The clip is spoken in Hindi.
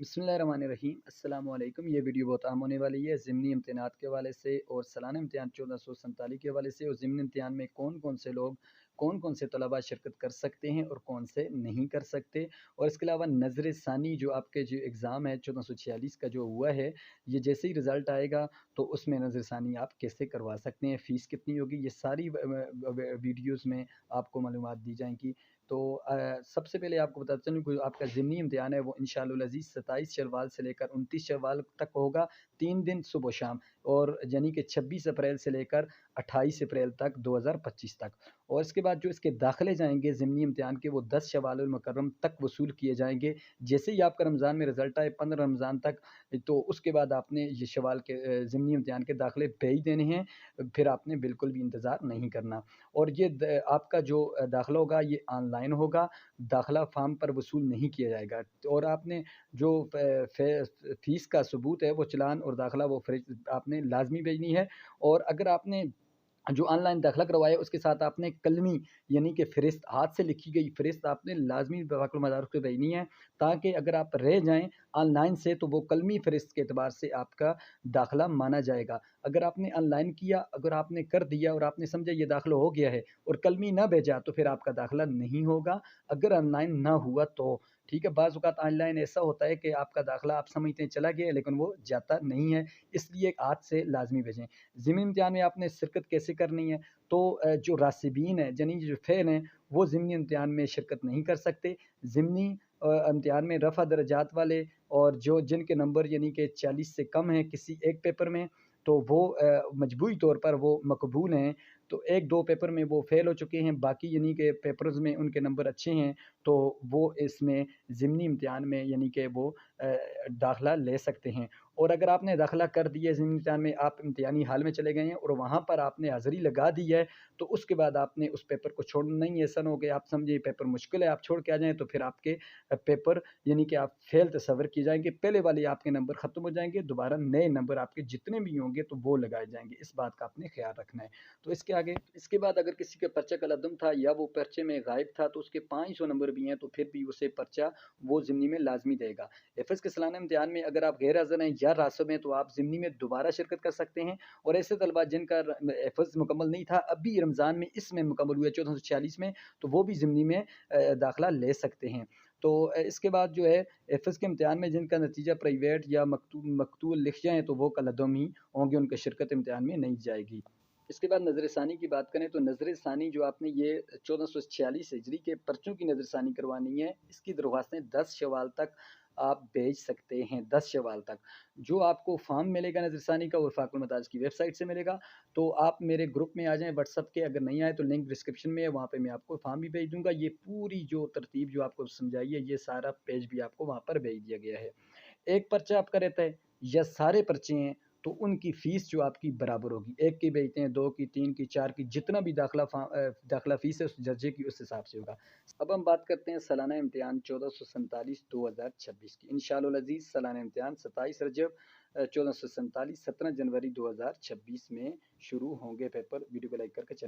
बिस्मिल्लाहिर्रहमानिर्रहीम अस्सलाम वालेकुम। ये वीडियो बहुत अहम होने वाली है ज़िमनी इम्तिहानात के हवाले से और सालाना इम्तिहान 1447 के हवाले से और ज़िमनी इम्तिहान में कौन कौन से लोग कौन कौन से तलबा शिरकत कर सकते हैं और कौन से नहीं कर सकते। और इसके अलावा नज़र सानी जो आपके जो एग्ज़ाम है 1446 का जो हुआ है, ये जैसे ही रिज़ल्ट आएगा तो उसमें नज़र सानी आप कैसे करवा सकते हैं, फ़ीस कितनी होगी, ये सारी वीडियोज़ में आपको मालूमात दी जाएंगी। तो सबसे पहले आपको बताता चलूँ कि आपका ज़िमनी इम्तिहान है वो इंशाअल्लाह अज़ीज़ 27 शव्वाल से लेकर 29 शव्वाल तक होगा, 3 दिन सुबह शाम, और यानी कि 26 अप्रैल से लेकर 28 अप्रैल तक 2025 तक। और इसके बाद जो इसके दाखिले जाएंगे ज़िमनी इम्तिहान के वो 10 शव्वाल मुकर्रम तक वसूल किए जाएंगे। जैसे ही आपका रमज़ान में रिज़ल्ट आए 15 रमज़ान तक, तो उसके बाद आपने ये शव्वाल के ज़िमनी इम्तिहान के दाखिले भेज देने हैं, फिर आपने बिल्कुल भी इंतज़ार नहीं करना। और ये आपका जो दाखिला होगा ये ऑनलाइन होगा, दाखिला फ़ार्म पर वसूल नहीं किया जाएगा। और आपने जो फ़ीस का सबूत है वो चालान और दाखिला वो आपने लाज़मी भेजनी है। और अगर आपने जो ऑनलाइन दाखिला करवाया उसके साथ आपने कलमी यानी कि फ़हरिस्त, हाथ से लिखी गई फ़हरिस्त आपने लाज़मी बाक़ुल मदारिस को भेजनी है, ताकि अगर आप रह जाएँ ऑनलाइन से तो वो कलमी फ़हरिस्त के एतबार से आपका दाखिला माना जाएगा। अगर आपने ऑनलाइन किया, अगर आपने कर दिया और आपने समझा ये दाखिला हो गया है और कलमी ना भेजा तो फिर आपका दाखिला नहीं होगा, अगर ऑनलाइन ना हुआ तो। ठीक है, बाज़ औक़ात ऑनलाइन ऐसा होता है कि आपका दाखिला आप समझते हैं चला गया लेकिन वो जाता नहीं है, इसलिए हाथ से लाज़मी भेजें। ज़िमनी इम्तिहान में आपने शिरकत कैसे करनी है, तो जो रासिबीन है यानी जो फ़ेल हैं वो ज़िमनी इम्तिहान में शिरकत नहीं कर सकते। ज़िमनी इम्तिहान में रफ़ा दर्जात वाले और जो जिनके नंबर यानी कि 40 से कम हैं किसी एक पेपर में, तो वो मजबूरी तौर पर वो मकबूल हैं। तो 1-2 पेपर में वो फ़ेल हो चुके हैं, बाकी यानी कि पेपर्स में उनके नंबर अच्छे हैं, तो वो इसमें ज़िमनी इम्तिहान में यानी कि वो दाखिला ले सकते हैं। और अगर आपने दाखिला कर दिया ज़िमनी इम्तिहान में, आप इम्तिहानी हाल में चले गए हैं और वहाँ पर आपने हाज़िरी लगा दी है, तो उसके बाद आपने उस पेपर को छोड़ना नहीं है। ऐसा ना हो कि आप समझिए पेपर मुश्किल है, आप छोड़ के आ जाएँ, तो फिर आपके पेपर यानी कि आप फ़ेल तस्वर किए जाएँगे। पहले वाले आपके नंबर ख़त्म हो जाएँगे, दोबारा नए नंबर आपके जितने भी होंगे तो वो लगाए जाएँगे। इस बात का आपने ख़्याल रखना है। तो इसके बाद अगर किसी का पर्चा कलअदम था या वो पर्चे में गायब था तो उसके 500 नंबर भी हैं, तो फिर भी उसे पर्चा वो ज़िमनी में लाज़मी देगा। एफ़एस के सालाना इम्तिहान में अगर आप गैर हाज़िर हैं या रासब हैं तो आप ज़िमनी में दोबारा शिरकत कर सकते हैं। और ऐसे तलबा जिनका एफ़एस मुकम्मल नहीं था, अभी रमज़ान में इसमें मुकम्मल हुआ है 1446 में, तो वो भी ज़िमनी में दाखिला ले सकते हैं। तो इसके बाद जो है एफ़एस के इम्तिहान में जिनका नतीजा प्राइवेट या मकतूल लिख जाएँ तो वो कलअदम ही होंगे, उनकी शिरकत इम्तिहान में नहीं जाएगी। इसके बाद नज़र सानी की बात करें तो नज़र सानी जो आपने ये 1446 हिजरी के पर्चों की नज़र सानी करवानी है, इसकी दरख्वास्तें 10 शव्वाल तक आप भेज सकते हैं, 10 शव्वाल तक। जो आपको फ़ॉर्म मिलेगा नज़र सानी का वो वफ़ाक़ुल मदारिस की वेबसाइट से मिलेगा, तो आप मेरे ग्रुप में आ जाएँ व्हाट्सएप के, अगर नहीं आए तो लिंक डिस्क्रिप्शन में है, वहाँ पे मैं आपको फ़ॉर्म भी भेज दूँगा। ये पूरी जो तरतीब जो आपको समझाई है, ये सारा पेज भी आपको वहाँ पर भेज दिया गया है। एक पर्चा आपका रहता है या सारे पर्चे हैं, तो उनकी फ़ीस जो आपकी बराबर होगी। 1 की भेजते हैं, 2 की, 3 की, 4 की, जितना भी दाखिला फ़ीस है उस दर्जे की उस हिसाब से होगा। अब हम बात करते हैं सालाना इम्तिहान 1447 2026 की। इंशाअल्लाह अज़ीज़ सालाना इम्तिहान 27 रजब 1447 17 जनवरी 2026 में शुरू होंगे पेपर। वीडियो को लाइक करके चैनल